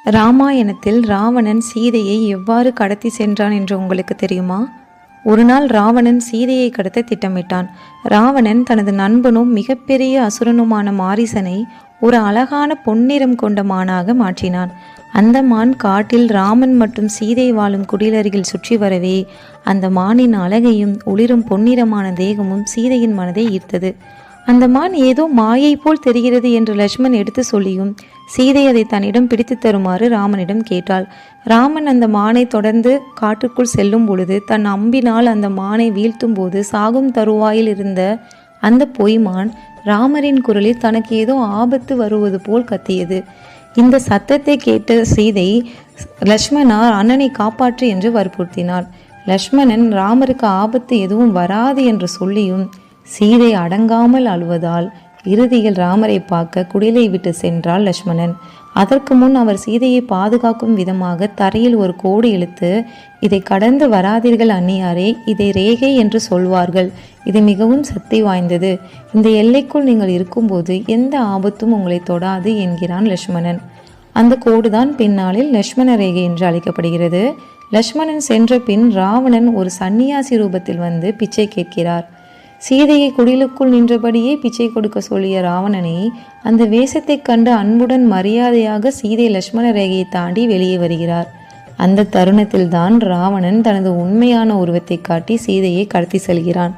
ராமாயணத்தில் ராவணன் சீதையை எவ்வாறு கடத்தி சென்றான் என்று உங்களுக்கு தெரியுமா? ஒரு நாள் ராவணன் சீதையை கடத்த திட்டமிட்டான். ராவணன் தனது நண்பனும் மிகப்பெரிய அசுரனுமான மாரீசனை ஒரு அழகான பொன்னிறம் கொண்ட மானாக மாற்றினான். அந்த மான் காட்டில் ராமன் மற்றும் சீதை வாழும் குடிலருகில் சுற்றி வரவே அந்த மானின் அழகையும் ஒளிரும் பொன்னிறமான தேகமும் சீதையின் மனதை ஈர்த்தது. அந்த மான் ஏதோ மாயை போல் தெரிகிறது என்று லட்சுமணன் எடுத்து சொல்லியும் சீதை அதை தன்னிடம் பிடித்து தருமாறு ராமனிடம் கேட்டாள். ராமன் அந்த மானை தொடர்ந்து காட்டுக்குள் செல்லும் பொழுது தன் அம்பினால் அந்த மானை வீழ்த்தும் போது சாகும் தருவாயில் இருந்த அந்த பொய்மான் ராமரின் குரலில் தனக்கு ஏதோ ஆபத்து வருவது போல் கத்தியது. இந்த சத்தத்தை கேட்ட சீதை லட்சுமணா அண்ணனை காப்பாற்று என்று வற்புறுத்தினாள். லட்சுமணன் ராமருக்கு ஆபத்து எதுவும் வராது என்று சொல்லியும் சீதை அடங்காமல் அழுவதால் இறுதியில் ராமரை பார்க்க குடிலை விட்டு சென்றாள் லட்சுமணன். அதற்கு முன் அவர் சீதையை பாதுகாக்கும் விதமாக தரையில் ஒரு கோடு இழுத்து, இதை கடந்து வராதீர்கள் அந்நியாரே, இதை ரேகை என்று சொல்வார்கள், இது மிகவும் சக்தி வாய்ந்தது, இந்த எல்லைக்குள் நீங்கள் இருக்கும்போது எந்த ஆபத்தும் உங்களை தொடாது என்கிறான் லட்சுமணன். அந்த கோடுதான் பின்னாளில் லட்சுமண ரேகை என்று அழைக்கப்படுகிறது. லட்சுமணன் சென்ற பின் ராவணன் ஒரு சன்னியாசி ரூபத்தில் வந்து பிச்சை கேட்கிறார். சீதையை குடிலுக்குள் நின்றபடியே பிச்சை கொடுக்க சொல்லிய ராவணனை அந்த வேஷத்தை கண்டு அன்புடன் மரியாதையாக சீதை லட்சுமண ரேகையை தாண்டி வெளியே வருகிறார். அந்த தருணத்தில்தான் ராவணன் தனது உண்மையான உருவத்தை காட்டி சீதையை கடத்தி செல்கிறான்.